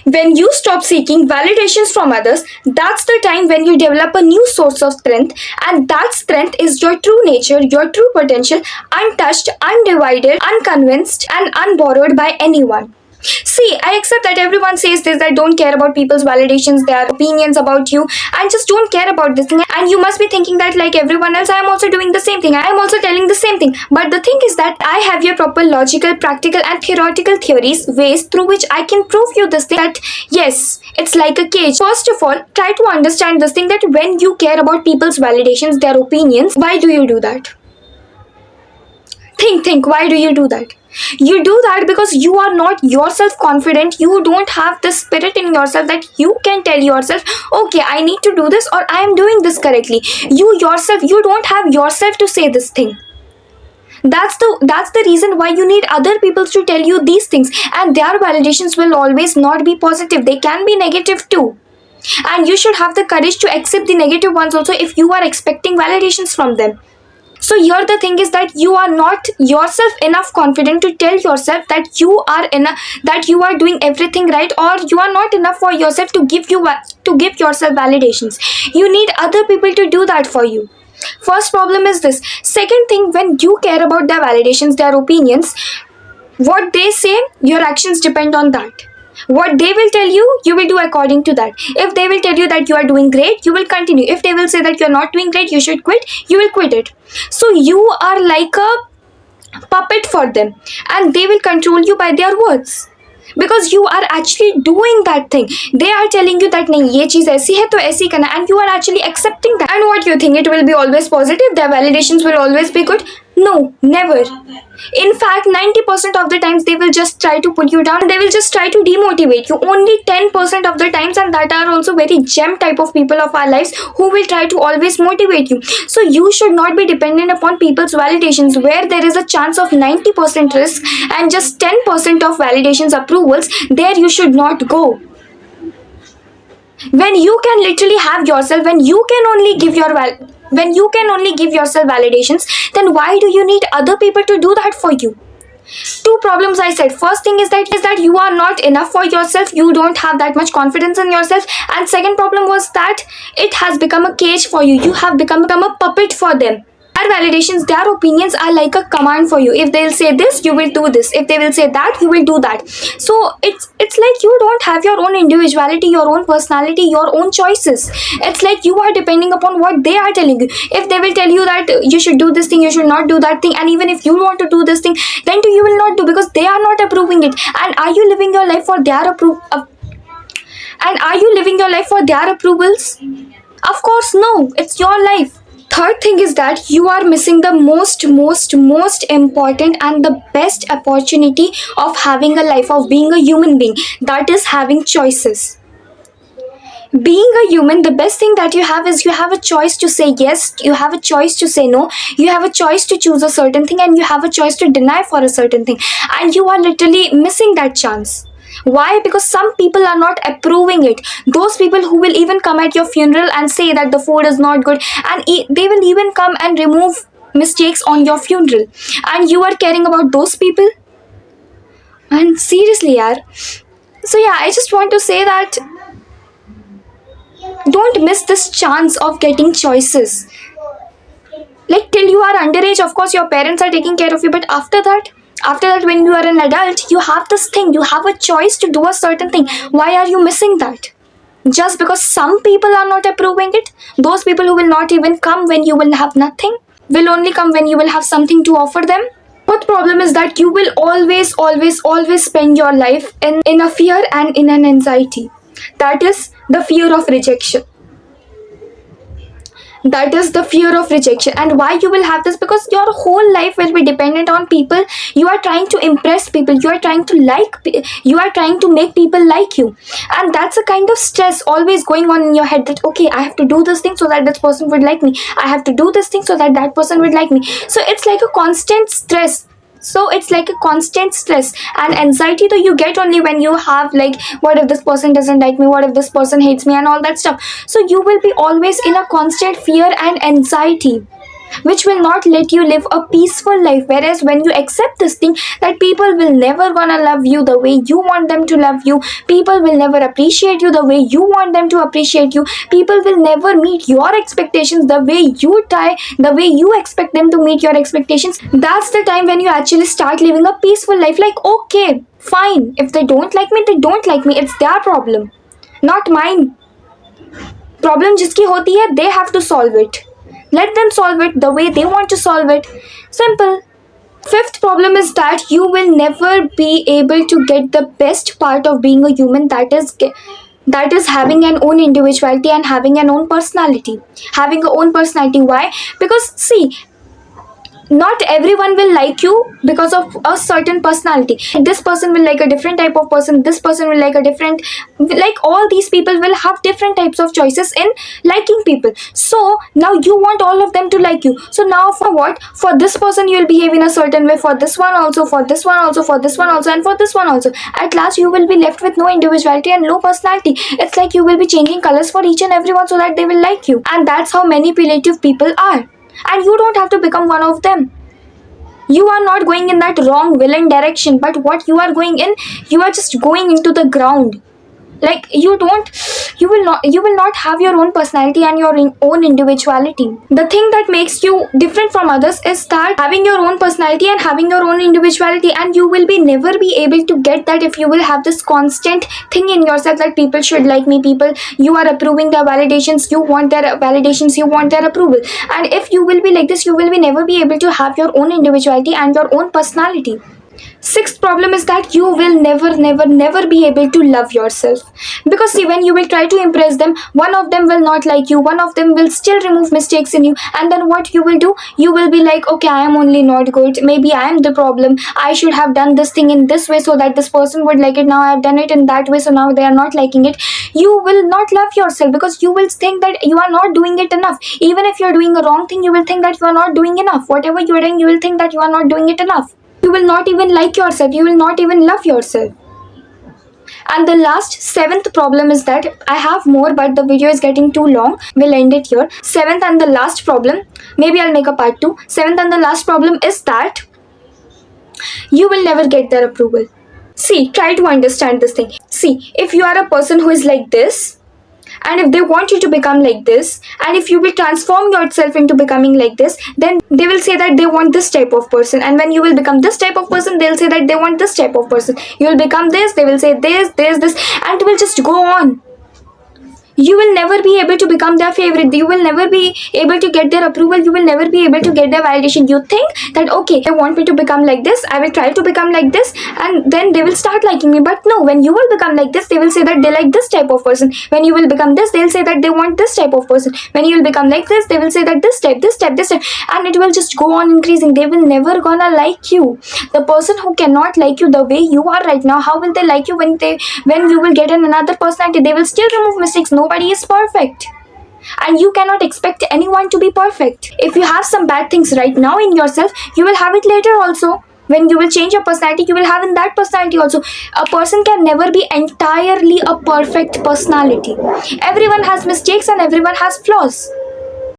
When you stop seeking validations from others, that's the time when you develop a new source of strength, and that strength is your true nature, your true potential, untouched, undivided, unconvinced, and unborrowed by anyone. See, I accept that everyone says this, that don't care about people's validations, their opinions about you, and just don't care about this thing. And you must be thinking that, like everyone else, I am also doing the same thing. I am also telling the same thing. But the thing is that I have your proper logical, practical, and theoretical theories, ways through which I can prove you this thing that yes, it's like a cage. First of all, try to understand this thing that when you care about people's validations, their opinions, why do you do that? Think, why do you do that? You do that because you are not yourself confident. You don't have the spirit in yourself that you can tell yourself, okay, I need to do this, or I am doing this correctly. You yourself, you don't have yourself to say this thing. That's the reason why you need other people to tell you these things, and their validations will always not be positive. They can be negative too. And you should have the courage to accept the negative ones also if you are expecting validations from them. So here the thing is that you are not yourself enough confident to tell yourself that you are enough, that you are doing everything right, or you are not enough for yourself to give yourself validations. You need other people to do that for you. First problem is this. Second thing, when you care about their validations, their opinions, what they say, your actions depend on that. What they will tell you, you will do according to that. If they will tell you that you are doing great, you will continue. If they will say that you are not doing great, you should quit, you will quit it. So you are like a puppet for them, and they will control you by their words. Because you are actually doing that thing. They are telling you that nahi, ye cheez aisi hai to aisi karna, and you are actually accepting that. And what you think, it will be always positive, their validations will always be good? No, never. In fact, 90% of the times they will just try to put you down. They will just try to demotivate you. Only 10% of the times, and that are also very gem type of people of our lives who will try to always motivate you. So you should not be dependent upon people's validations, where there is a chance of 90% risk and just 10% of validations approvals. There you should not go. When you can literally have yourself, when you can only give yourself validations, then why do you need other people to do that for you? Two problems I said. First thing is that you are not enough for yourself. You don't have that much confidence in yourself. And second problem was that it has become a cage for you. You have become a puppet for them. Their validations, their opinions are like a command for you. If they'll say this, you will do this. If they will say that, you will do that. So it's like you don't have your own individuality, your own personality, your own choices. It's like you are depending upon what they are telling you. If they will tell you that you should do this thing, you should not do that thing, and even if you want to do this thing, then too you will not do, because they are not approving it. And are you living your life for their approvals? Of course no. It's your life. Third thing is that you are missing the most important and the best opportunity of having a life, of being a human being. That is having choices. Being a human, the best thing that you have is you have a choice to say yes, you have a choice to say no, you have a choice to choose a certain thing, and you have a choice to deny for a certain thing. And you are literally missing that chance. Why? Because some people are not approving it. Those people who will even come at your funeral and say that the food is not good, and they will even come and remove mistakes on your funeral, and you are caring about those people? And seriously, yaar. So yeah, I just want to say that don't miss this chance of getting choices. Like till you are underage, of course your parents are taking care of you, but after that, when you are an adult, you have this thing, you have a choice to do a certain thing. Why are you missing that? Just because some people are not approving it? Those people who will not even come when you will have nothing, will only come when you will have something to offer them. What problem is that you will always spend your life in a fear and in an anxiety. That is the fear of rejection. That is the fear of rejection. And why you will have this? Because your whole life will be dependent on people. You are trying to impress people, you are trying to make people like you, and that's a kind of stress always going on in your head, that okay, I have to do this thing so that this person would like me, I have to do this thing so that that person would like me. So it's like a constant stress. And anxiety though you get only when you have, like, what if this person doesn't like me, what if this person hates me, and all that stuff. So you will be always in a constant fear and anxiety. which will not let you live a peaceful life. Whereas when you accept this thing that people will never gonna love you the way you want them to love you, people will never appreciate you the way you want them to appreciate you, people will never meet your expectations the way you try, the way you expect them to meet your expectations, that's the time when you actually start living a peaceful life. Like, okay, fine, if they don't like me, they don't like me, it's their problem, not mine. Problem जिसकी होती है, they have to solve it. Let them solve it the way they want to solve it. Simple. Fifth problem is that you will never be able to get the best part of being a human, that is having an own individuality and having an own personality. Having a own personality. Why? Because see, not everyone will like you because of a certain personality. This person will like a different type of person, this person will like a different, like all these people will have different types of choices in liking people. So now you want all of them to like you. So now for what? For this person you will behave in a certain way, for this one also, for this one also, for this one also, and for this one also. At last you will be left with no individuality and no personality. It's like you will be changing colors for each and everyone so that they will like you. And that's how manipulative people are. And you don't have to become one of them. You are not going in that wrong villain direction, but what you are going in, you are just going into the ground. Like you will not have your own personality and your own individuality. The thing that makes you different from others is that having your own personality and having your own individuality, and you will never be able to get that if you will have this constant thing in yourself that people should like me, people, you are approving their validations, you want their validations, you want their approval. And if you will be like this, you will never be able to have your own individuality and your own personality. Sixth problem is that you will never be able to love yourself. Because see, when you will try to impress them, one of them will not like you, one of them will still remove mistakes in you, and then what you will do? You will be like, okay, I am only not good, maybe I am the problem, I should have done this thing in this way so that this person would like it, now I have done it in that way so now they are not liking it. You will not love yourself because you will think that you are not doing it enough. Even if you are doing a wrong thing, you will think that you are not doing enough. Whatever you are doing, you will think that you are not doing it enough. You will not even like yourself, you will not even love yourself. And the last, seventh problem is that, I have more but the video is getting too long, we'll end it here. Seventh and the last problem, maybe I'll make a part 2. Seventh and the last problem is that you will never get their approval. See, try to understand this thing. See, if you are a person who is like this, and if they want you to become like this, and if you will transform yourself into becoming like this, then they will say that they want this type of person. And when you will become this type of person, they'll say that they want this type of person. You will become this, they will say this, and it will just go on. You will never be able to become their favorite, you will never be able to get their approval, you will never be able to get their validation. You think that, okay, they want me to become like this, I will try to become like this, and then they will start liking me. But no, when you will become like this, they will say that they like this type of person. When you will become this, they'll say that they want this type of person. When you will become like this, they will say that this type, and it will just go on increasing. They will never gonna like you. The person who cannot like you the way you are right now, how will they like you when you will get another personality? They will still remove mistakes. Nobody is perfect, and you cannot expect anyone to be perfect. If you have some bad things right now in yourself, you will have it later also. When you will change your personality, you will have in that personality also. A person can never be entirely a perfect personality. Everyone has mistakes and everyone has flaws.